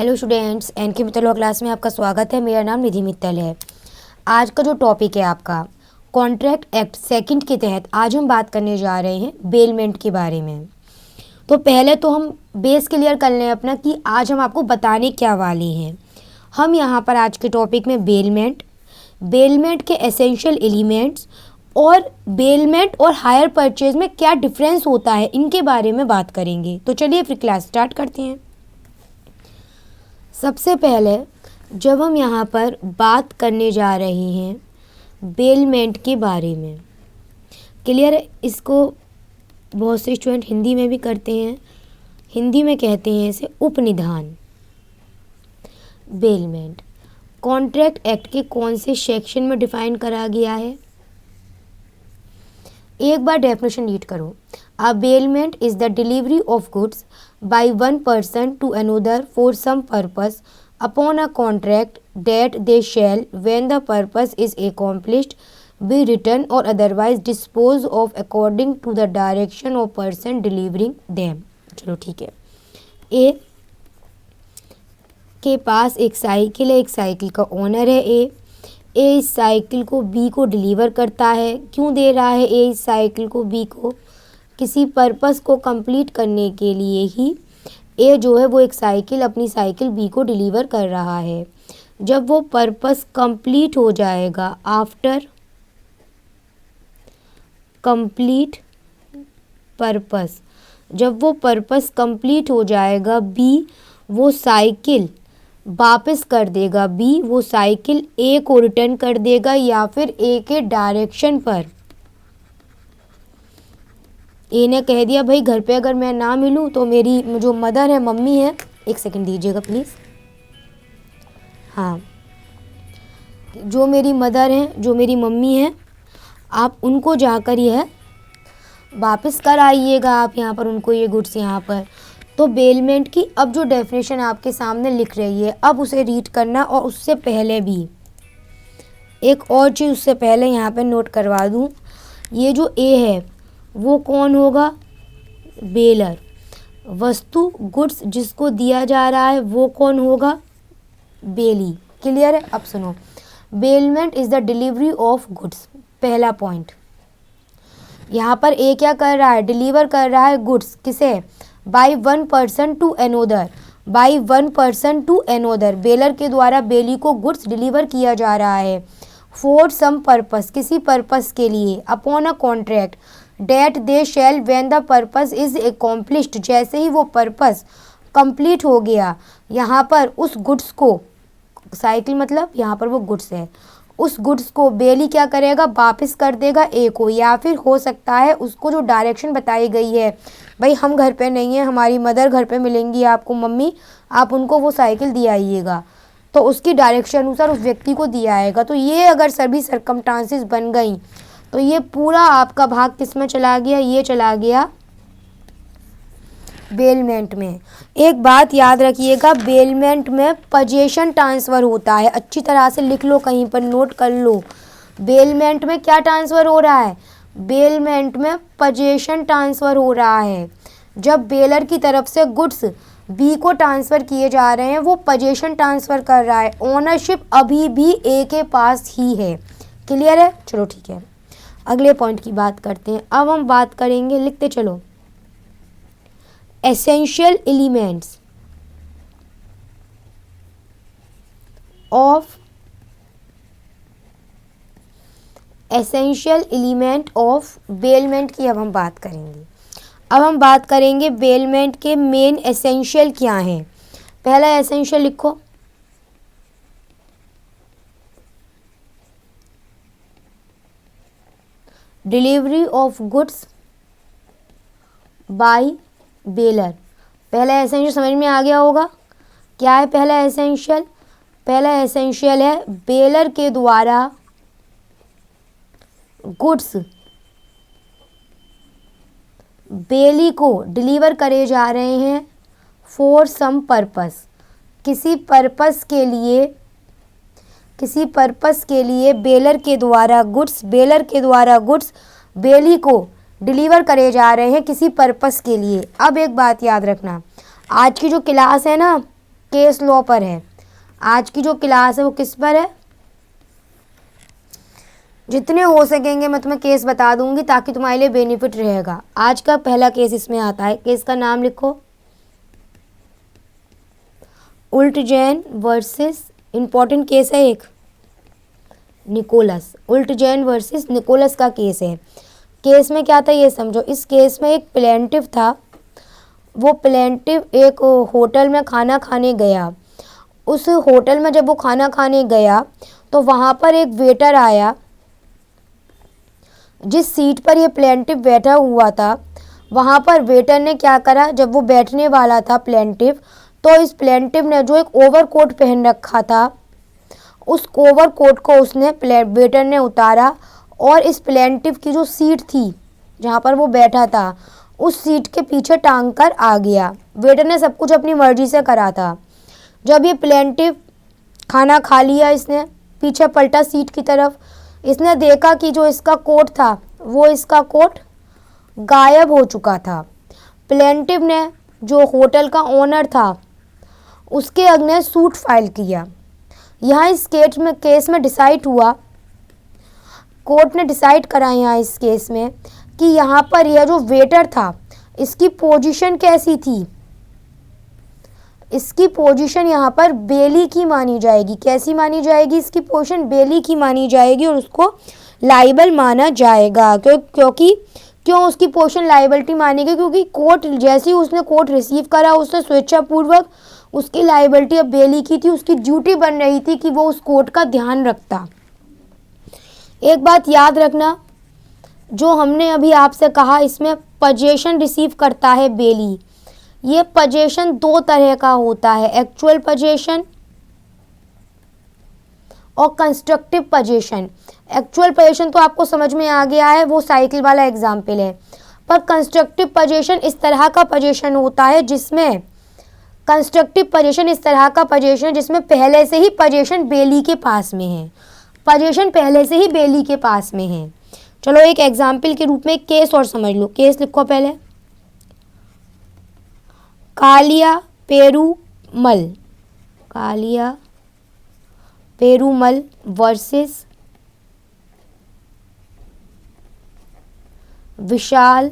Hello students, N के Mittal class में आपका स्वागत है। मेरा नाम निधि मित्तल है। आज का जो टॉपिक है आपका कॉन्ट्रैक्ट एक्ट सेकंड के तहत आज हम बात करने जा रहे हैं बेलमेंट के बारे में। तो पहले तो हम बेस क्लियर कर लें अपना कि आज हम आपको बताने क्या वाले हैं। हम यहाँ पर आज के टॉपिक में बेलमेंट के एसेंशियल एलिमेंट्स और बेलमेंट और हायर परचेज में क्या डिफरेंस होता है इनके बारे में बात करेंगे। तो चलिए फिर क्लास स्टार्ट करते हैं। सबसे पहले जब हम यहाँ पर बात करने जा रहे हैं बेलमेंट के बारे में, क्लियर है। इसको बहुत से स्टूडेंट हिंदी में भी करते हैं, हिंदी में कहते हैं इसे उपनिधान। बेलमेंट कॉन्ट्रैक्ट एक्ट के कौन से सेक्शन में डिफाइन करा गया है? एक बार डेफिनेशन रीड करो। A bailment is the delivery of goods by one person to another for some purpose upon a contract that they shall, when the purpose is accomplished, be written or otherwise disposed of according to the direction of person delivering them। चलो ठीक है। ए के पास एक cycle है, एक cycle का owner है ए इस साइकिल को बी को डिलीवर करता है। क्यों दे रहा है ए इस साइकिल को बी को? किसी पर्पस को कंप्लीट करने के लिए ही ए जो है वो एक साइकिल अपनी साइकिल बी को डिलीवर कर रहा है। जब वो पर्पस कंप्लीट हो जाएगा, आफ्टर कंप्लीट पर्पस, जब वो पर्पस कंप्लीट हो जाएगा बी वो साइकिल वापस कर देगा, बी वो साइकिल ए को रिटर्न कर देगा या फिर ए के डायरेक्शन पर। ए ने कह दिया भाई घर पे अगर मैं ना मिलूँ तो मेरी जो मदर है, मम्मी है, एक सेकंड दीजिएगा प्लीज़। हाँ, जो मेरी मदर है, जो मेरी मम्मी है, आप उनको जाकर यह वापस कर आइएगा। आप यहाँ पर उनको ये गुड्स यहाँ पर। तो बेलमेंट की अब जो डेफिनेशन आपके सामने लिख रही है, अब उसे रीड करना। और उससे पहले भी एक और चीज़ उससे पहले यहाँ पर नोट करवा दूँ। ये जो ए है वो कौन होगा? बेलर। वस्तु गुड्स जिसको दिया जा रहा है वो कौन होगा? बेली। क्लियर है? अब सुनो, bailment is the delivery of goods. पहला पॉइंट यहाँ पर ए क्या कर रहा है? डिलीवर कर रहा है गुड्स। किसे? By one person to another. By one person to another, bailor के द्वारा बेली को गुड्स डिलीवर किया जा रहा है। फॉर सम पर्पस, किसी पर्पस के लिए। Upon a contract that they shall when the purpose is accomplished, जैसे ही वो पर्पस कंप्लीट हो गया, यहाँ पर उस गुड्स को, साइकिल मतलब यहाँ पर वो गुड्स है, उस गुड्स को बेली क्या करेगा? वापस कर देगा ए को। या फिर हो सकता है उसको जो डायरेक्शन बताई गई है, भाई हम घर पे नहीं हैं, हमारी मदर घर पे मिलेंगी आपको, मम्मी आप उनको वो साइकिल दिया आइएगा, तो उसकी डायरेक्शन अनुसार उस व्यक्ति को दिया आएगा। तो ये अगर सभी सर्कमस्टांसेस बन गई तो ये पूरा आपका भाग किस में चला गया? ये चला गया बेलमेंट में। एक बात याद रखिएगा, बेलमेंट में पोजीशन ट्रांसफ़र होता है। अच्छी तरह से लिख लो, कहीं पर नोट कर लो। बेलमेंट में क्या ट्रांसफ़र हो रहा है? बेलमेंट में पोजीशन ट्रांसफ़र हो रहा है। जब बेलर की तरफ से गुड्स बी को ट्रांसफ़र किए जा रहे हैं, वो पोजीशन ट्रांसफ़र कर रहा है। ओनरशिप अभी भी ए के पास ही है। क्लियर है? चलो ठीक है, अगले पॉइंट की बात करते हैं। अब हम बात करेंगे, लिखते चलो, एसेंशियल एलिमेंट्स ऑफ बेलमेंट की अब हम बात करेंगे। अब हम बात करेंगे बेलमेंट के मेन एसेंशियल क्या हैं। पहला एसेंशियल लिखो, delivery of goods by baler. पहला एसेंशियल समझ में आ गया होगा। क्या है पहला एसेंशियल? पहला एसेंशियल है बेलर के द्वारा गुड्स बेली को डिलीवर करे जा रहे हैं फॉर सम पर्पस, किसी पर्पस के लिए बेलर के द्वारा गुड्स बेली को डिलीवर करे जा रहे हैं किसी पर्पस के लिए। अब एक बात याद रखना, आज की जो क्लास है ना, केस लॉ पर है। आज की जो क्लास है वो किस पर है? जितने हो सकेंगे मैं तुम्हें केस बता दूंगी ताकि तुम्हारे लिए बेनिफिट रहेगा। आज का पहला केस इसमें आता है। केस का नाम लिखो, उल्टजैन वर्सेस, इंपॉर्टेंट केस है एक, निकोलस। उल्टजैन वर्सेस निकोलस का केस है। केस में क्या था ये समझो। इस केस में एक प्लेंटिफ था। वो प्लेंटिफ एक होटल में खाना खाने गया। उस होटल में जब वो खाना खाने गया तो वहाँ पर एक वेटर आया। जिस सीट पर ये प्लेंटिफ बैठा हुआ था वहाँ पर वेटर ने क्या करा, जब वो बैठने वाला था प्लेंटिफ, तो इस प्लेंटिफ ने जो एक ओवरकोट पहन रखा था उस ओवरकोट को उसने वेटर ने उतारा और इस प्लेंटिफ की जो सीट थी जहाँ पर वो बैठा था उस सीट के पीछे टांग कर आ गया। वेटर ने सब कुछ अपनी मर्जी से करा था। जब ये प्लेंटिफ खाना खा लिया, इसने पीछे पलटा सीट की तरफ। इसने देखा कि जो इसका कोट था वो इसका कोट गायब हो चुका था। प्लेंटिफ ने जो होटल का ओनर था उसके अगेंस्ट सूट फाइल किया। यहाँ इस केस में डिसाइड हुआ, कोर्ट ने डिसाइड करा यहाँ इस केस में कि यहाँ पर यह जो वेटर था इसकी पोजीशन कैसी थी, इसकी पोजीशन यहाँ पर बेली की मानी जाएगी। कैसी मानी जाएगी? इसकी पोजीशन बेली की मानी जाएगी और उसको लाइबल माना जाएगा। क्यों उसकी पोजीशन लाइबिलिटी मानी गई? क्योंकि कोर्ट जैसे ही उसने कोर्ट रिसीव करा उसने स्वेच्छापूर्वक उसकी लाइबिलिटी अब बेली की थी। उसकी ड्यूटी बन रही थी कि वो उस कोर्ट का ध्यान रखता। एक बात याद रखना, जो हमने अभी आपसे कहा इसमें पजेशन रिसीव करता है बेली। ये पजेशन दो तरह का होता है, एक्चुअल पजेशन और कंस्ट्रक्टिव पजेशन। एक्चुअल पजेशन तो आपको समझ में आ गया है, वो साइकिल वाला एग्जाम्पल है। पर कंस्ट्रक्टिव पजेशन इस तरह का पजेशन होता है जिसमें जिसमें पहले से ही पजेशन बेली के पास में है। पजेशन पहले से ही बेली के पास में है। चलो एक एग्जाम्पल के रूप में एक केस और समझ लो। केस लिखो पहले, कालिया पेरूमल वर्सेस विशाल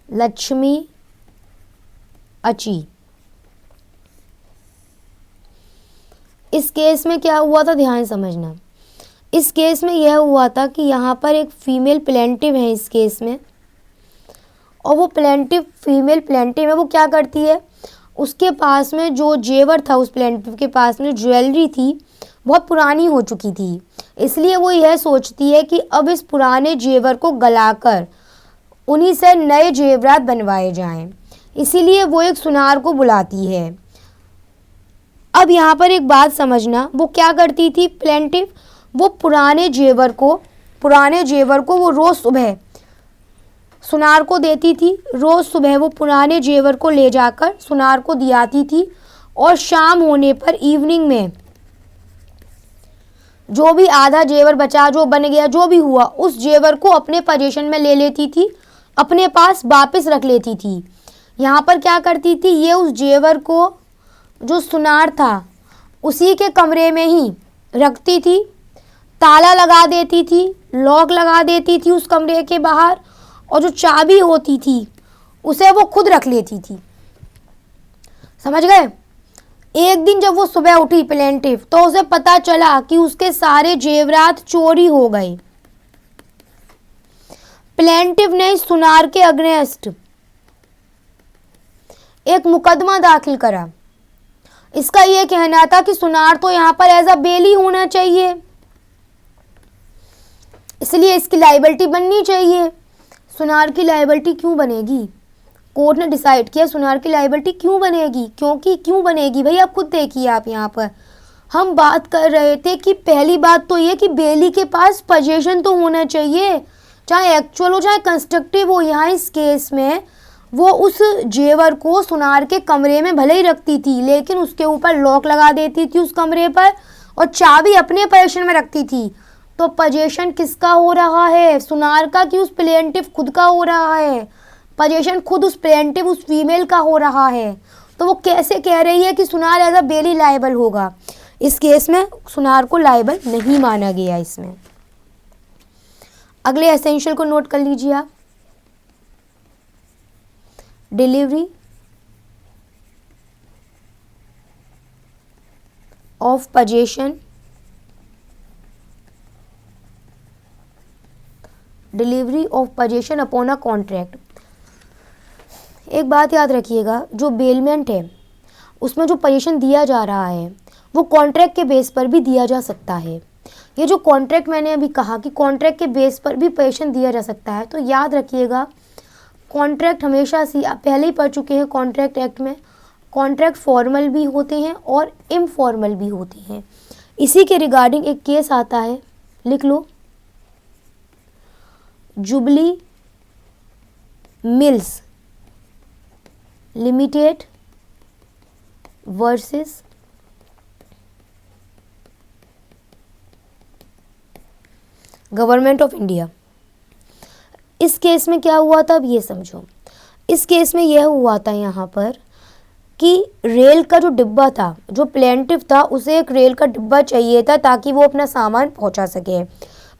लक्ष्मी अची। इस केस में क्या हुआ था, ध्यान समझना। इस केस में यह हुआ था कि यहाँ पर एक फीमेल प्लेंटिव है इस केस में, और वो फीमेल प्लेंटिव है। वो क्या करती है, उसके पास में जो जेवर था, उस प्लेंटिव के पास में ज्वेलरी थी बहुत पुरानी हो चुकी थी। इसलिए वो यह सोचती है कि अब इस पुराने जेवर को गलाकर उन्हीं से नए जेवरात बनवाए जाएं। इसीलिए वो एक सुनार को बुलाती है। अब यहाँ पर एक बात समझना, वो क्या करती थी प्लेंटिव, वो पुराने जेवर को वो रोज़ सुबह सुनार को देती थी। रोज़ सुबह वो पुराने जेवर को ले जाकर सुनार को दियाती थी और शाम होने पर इवनिंग में जो भी आधा जेवर बचा, जो बन गया, जो भी हुआ, उस जेवर को अपने पोजीशन में ले लेती थी, अपने पास वापस रख लेती थी। यहाँ पर क्या करती थी, ये उस जेवर को जो सुनार था उसी के कमरे में ही रखती थी, ताला लगा देती थी, लॉक लगा देती थी उस कमरे के बाहर, और जो चाबी होती थी उसे वो खुद रख लेती थी। समझ गए? एक दिन जब वो सुबह उठी प्लेंटिव, तो उसे पता चला कि उसके सारे जेवरात चोरी हो गए। प्लेंटिव ने इस सुनार के अगेंस्ट एक मुकदमा दाखिल करा। इसका यह कहना था कि सुनार तो यहाँ पर एज अ बेली होना चाहिए, इसलिए इसकी लायबिलिटी बननी चाहिए। सुनार की लायबिलिटी क्यों बनेगी? कोर्ट ने डिसाइड किया सुनार की लायबिलिटी क्यों बनेगी। क्यों बनेगी भाई, आप खुद देखिए। आप यहाँ पर हम बात कर रहे थे कि पहली बात तो ये कि बेली के पास पोजीशन तो होना चाहिए, चाहे एक्चुअल हो चाहे कंस्ट्रक्टिव हो। यहाँ इस केस में वो उस जेवर को सुनार के कमरे में भले ही रखती थी, लेकिन उसके ऊपर लॉक लगा देती थी उस कमरे पर, और चाबी अपने पोजीशन में रखती थी। तो पोजीशन किसका हो रहा है, सुनार का कि उस प्लेंटिव खुद का हो रहा है? पोजीशन खुद उस प्लेंटिव उस फीमेल का हो रहा है, तो वो कैसे कह रही है कि सुनार एज अ बेली लायबल होगा। इस केस में सुनार को लायबल नहीं माना गया इसमें। अगले एसेंशियल को नोट कर लीजिए आप। Delivery of position, delivery of position upon a contract. एक बात याद रखिएगा, जो बेलमेंट है उसमें जो पोजीशन दिया जा रहा है वो कॉन्ट्रैक्ट के बेस पर भी दिया जा सकता है। ये जो कॉन्ट्रैक्ट मैंने अभी कहा कि कॉन्ट्रैक्ट के बेस पर भी पोजीशन दिया जा सकता है, तो याद रखिएगा कॉन्ट्रैक्ट हमेशा से आप पहले ही पढ़ चुके हैं कॉन्ट्रैक्ट एक्ट में, कॉन्ट्रैक्ट फॉर्मल भी होते हैं और इनफॉर्मल भी होते हैं। इसी के रिगार्डिंग एक केस आता है, लिख लो, Jubilee Mills Limited versus Government of India. इस केस में क्या हुआ था, अब ये समझो। इस केस में यह हुआ था यहाँ पर कि रेल का जो डिब्बा था, जो प्लेंटिव था उसे एक रेल का डिब्बा चाहिए था ताकि वो अपना सामान पहुँचा सके,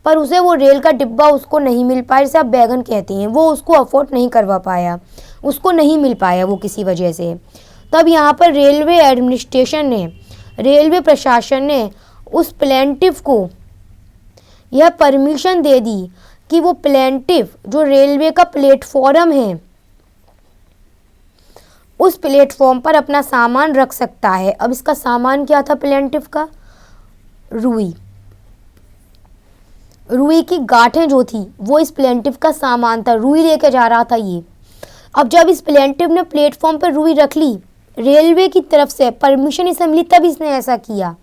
पर उसे वो रेल का डिब्बा उसको नहीं मिल पाया, जिसे आप बैगन कहते हैं, वो उसको अफोर्ड नहीं करवा पाया, उसको नहीं मिल पाया वो किसी वजह से। तब यहाँ पर रेलवे एडमिनिस्ट्रेशन ने, रेलवे प्रशासन ने उस प्लेंटिव को यह परमिशन दे दी कि वो प्लेंटिव जो रेलवे का प्लेटफॉर्म है उस प्लेटफॉर्म पर अपना सामान रख सकता है। अब इसका सामान क्या था प्लेंटिव का, रुई, रुई की गांठें जो थी वो इस प्लेंटिव का सामान था, रुई लेके जा रहा था ये। अब जब इस प्लेंटिव ने प्लेटफॉर्म पर रुई रख ली, रेलवे की तरफ से परमिशन इसे मिली तब इसने ऐसा किया,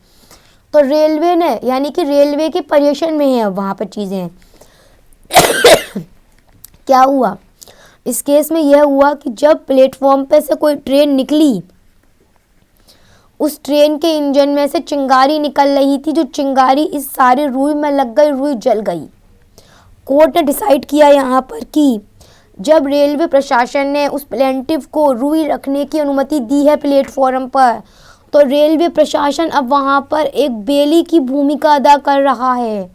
तो रेलवे ने, यानी कि रेलवे के पोजीशन में है अब वहाँ पर चीज़ें। क्या हुआ इस केस में, यह हुआ कि जब प्लेटफॉर्म पे से कोई ट्रेन निकली, उस ट्रेन के इंजन में से चिंगारी निकल रही थी, जो चिंगारी इस सारी रुई में लग गई, रुई जल गई। कोर्ट ने डिसाइड किया यहाँ पर कि जब रेलवे प्रशासन ने उस प्लेंटिव को रुई रखने की अनुमति दी है प्लेटफॉर्म पर, तो रेलवे प्रशासन अब वहाँ पर एक बेली की भूमिका अदा कर रहा है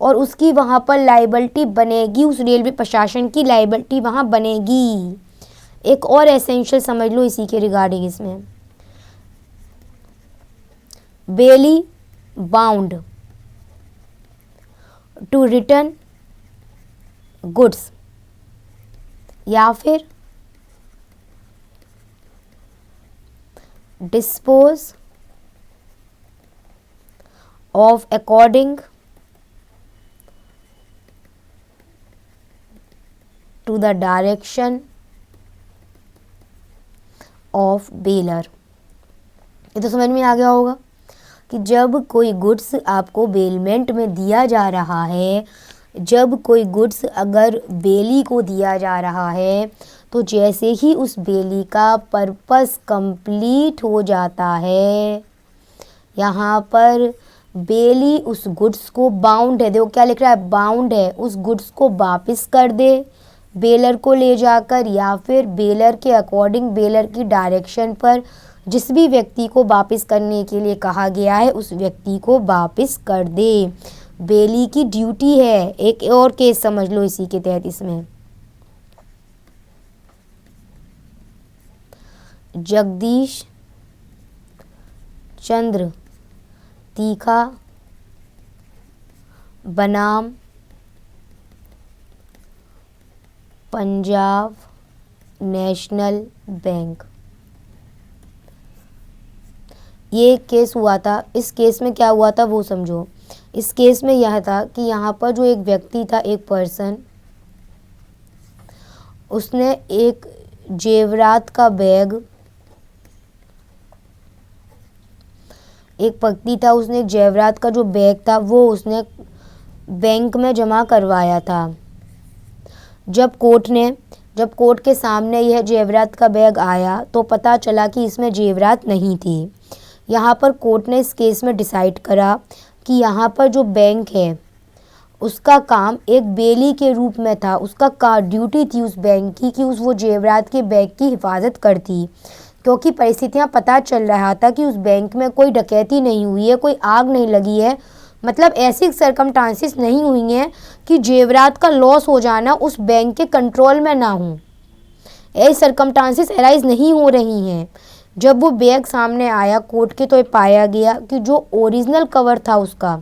और उसकी वहाँ पर लायबिलिटी बनेगी, उस रेलवे प्रशासन की लायबिलिटी वहाँ बनेगी। एक और एसेंशियल समझ लो इसी के रिगार्डिंग, इसमें bailee bound to return goods या फिर dispose of according to the direction of bailor. ये तो समझ में आ गया होगा कि जब कोई गुड्स आपको बेलमेंट में दिया जा रहा है, जब कोई गुड्स अगर बेली को दिया जा रहा है, तो जैसे ही उस बेली का पर्पस कंप्लीट हो जाता है, यहाँ पर बेली उस गुड्स को बाउंड है, देखो क्या लिख रहा है, बाउंड है, उस गुड्स को वापस कर दे बेलर को ले जाकर, या फिर बेलर के अकॉर्डिंग, बेलर की डायरेक्शन पर जिस भी व्यक्ति को वापस करने के लिए कहा गया है उस व्यक्ति को वापस कर दे। बेली की ड्यूटी है। एक और केस समझ लो इसी के तहत, इसमें जगदीश चंद्र तीखा बनाम पंजाब नेशनल बैंक, ये केस हुआ था। इस केस में क्या हुआ था वो समझो। इस केस में यह था कि यहाँ पर जो एक व्यक्ति था, एक पर्सन, उसने एक जेवरात का बैग, एक व्यक्ति था, उसने एक जेवरात का जो बैग था वो उसने बैंक में जमा करवाया था। जब कोर्ट के सामने यह जेवरात का बैग आया तो पता चला कि इसमें जेवरात नहीं थी। यहाँ पर कोर्ट ने इस केस में डिसाइड करा कि यहाँ पर जो बैंक है उसका काम एक बेली के रूप में था, उसका ड्यूटी थी उस बैंक की कि उस वो जेवरात के बैंक की हिफाजत करती, क्योंकि परिस्थितियां पता चल रहा था कि उस बैंक में कोई डकैती नहीं हुई है, कोई आग नहीं लगी है, मतलब ऐसी सरकमस्टांसिस नहीं हुई हैं कि जेवरात का लॉस हो जाना उस बैंक के कंट्रोल में ना हो, ऐसी सरकमस्टांसिस अराइज नहीं हो रही हैं। जब वो बैग सामने आया कोर्ट के तो ये पाया गया कि जो ओरिजिनल कवर था उसका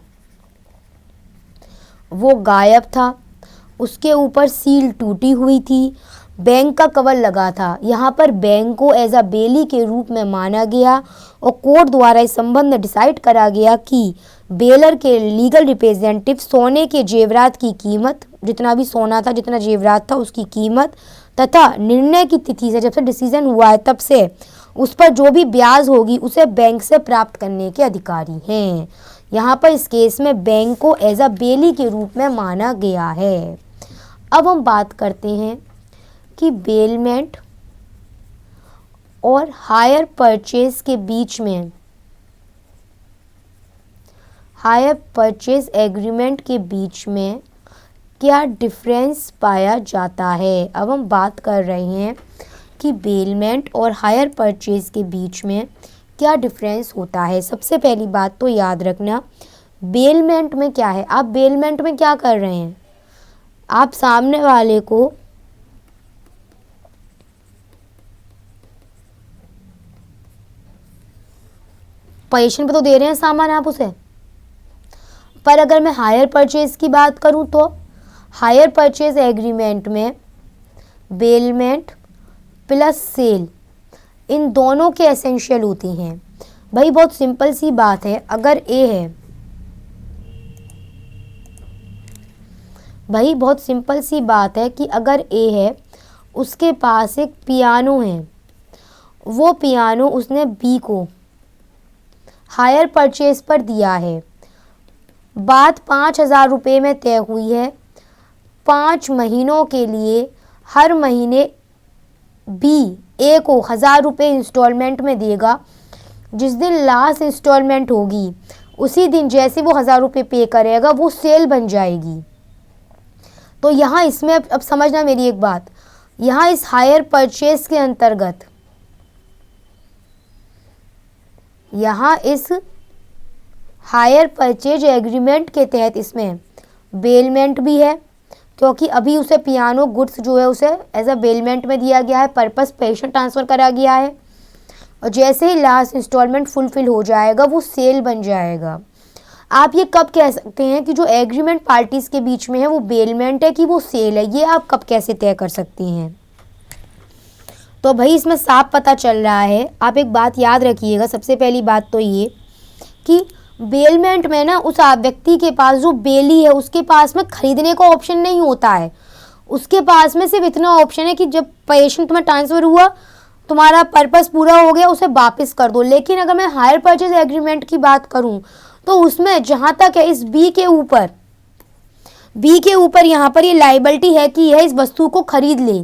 वो गायब था, उसके ऊपर सील टूटी हुई थी, बैंक का कवर लगा था। यहाँ पर बैंक को एज अ बेली के रूप में माना गया और कोर्ट द्वारा इस संबंध में डिसाइड करा गया कि बेलर के लीगल रिप्रेजेंटेटिव सोने के जेवरात की कीमत, जितना भी सोना था, जितना जेवरात था, उसकी कीमत तथा निर्णय की तिथि से, जब से डिसीजन हुआ है तब से उस पर जो भी ब्याज होगी उसे बैंक से प्राप्त करने के अधिकारी हैं। यहाँ पर इस केस में बैंक को एज अ बेली के रूप में माना गया है। अब हम बात करते हैं कि बेलमेंट और हायर परचेज के बीच में, हायर परचेज एग्रीमेंट के बीच में क्या डिफरेंस पाया जाता है। अब हम बात कर रहे हैं कि बेलमेंट और हायर परचेज के बीच में क्या डिफरेंस होता है। सबसे पहली बात तो याद रखना, बेलमेंट में क्या है। आप बेलमेंट में क्या कर रहे हैं, आप सामने वाले को पोजीशन पे तो दे रहे हैं सामान आप उसे, पर अगर मैं हायर परचेज की बात करूं तो हायर परचेज एग्रीमेंट में बेलमेंट प्लस सेल इन दोनों के एसेंशियल होती हैं। भाई बहुत सिंपल सी बात है, अगर ए है, भाई बहुत सिंपल सी बात है कि अगर ए है, उसके पास एक पियानो है, वो पियानो उसने बी को हायर परचेज पर दिया है, बात 5,000 रुपये में तय हुई है, 5 महीनों के लिए हर महीने बी ए को 1,000 रुपये इंस्टॉलमेंट में देगा। जिस दिन लास्ट इंस्टॉलमेंट होगी उसी दिन जैसे वो 1,000 रुपये पे करेगा वो सेल बन जाएगी। तो यहाँ इसमें अब समझना मेरी एक बात, यहाँ इस हायर परचेज के अंतर्गत, यहाँ इस हायर परचेज एग्रीमेंट के तहत इसमें बेलमेंट भी है, क्योंकि अभी उसे पियानो गुड्स जो है उसे एज अ बेलमेंट में दिया गया है, पर्पस पैसा ट्रांसफ़र करा गया है, और जैसे ही लास्ट इंस्टॉलमेंट फुलफिल हो जाएगा वो सेल बन जाएगा। आप ये कब कह सकते हैं कि जो एग्रीमेंट पार्टीज़ के बीच में है वो बेलमेंट है कि वो सेल है, ये आप कब कैसे तय कर सकती हैं। तो भाई इसमें साफ पता चल रहा है। आप एक बात याद रखिएगा, सबसे पहली बात तो ये कि बेलमेंट में ना उस व्यक्ति के पास जो बेली है उसके पास में खरीदने का ऑप्शन नहीं होता है, उसके पास में सिर्फ इतना ऑप्शन है कि जब पेशेंट तुम्हें ट्रांसफ़र हुआ, तुम्हारा पर्पस पूरा हो गया, उसे वापस कर दो। लेकिन अगर मैं हायर परचेज एग्रीमेंट की बात करूं तो उसमें जहां तक है इस बी के ऊपर यहाँ पर ये लाइबिलिटी है कि यह इस वस्तु को खरीद ले,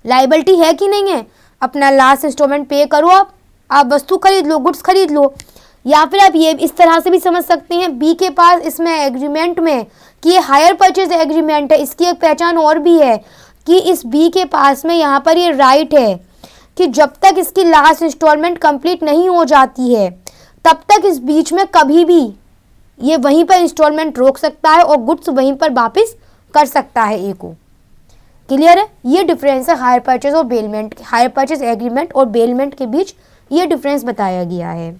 लाइबिलिटी है कि नहीं है। अपना लास्ट इंस्टॉलमेंट पे करो, आप वस्तु खरीद लो, गुड्स खरीद लो। या फिर आप ये इस तरह से भी समझ सकते हैं, बी के पास इसमें एग्रीमेंट में कि ये हायर परचेज एग्रीमेंट है, इसकी एक पहचान और भी है कि इस बी के पास में यहाँ पर ये राइट है कि जब तक इसकी लास्ट इंस्टॉलमेंट कंप्लीट नहीं हो जाती है तब तक इस बीच में कभी भी ये वहीं पर इंस्टॉलमेंट रोक सकता है और गुड्स वहीं पर वापस कर सकता है ए को। क्लियर है, ये डिफरेंस है हायर परचेज और बेलमेंट, हायर परचेज एग्रीमेंट और बेलमेंट के बीच ये डिफरेंस बताया गया है।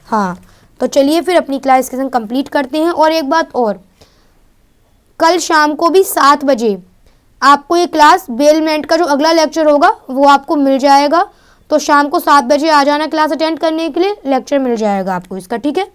हाँ, तो चलिए फिर अपनी क्लास के संग कंप्लीट करते हैं। और एक बात और, कल शाम को भी 7 बजे आपको ये क्लास बेलमेंट का जो अगला लेक्चर होगा वो आपको मिल जाएगा, तो शाम को 7 बजे आ जाना क्लास अटेंड करने के लिए, लेक्चर मिल जाएगा आपको इसका, ठीक है।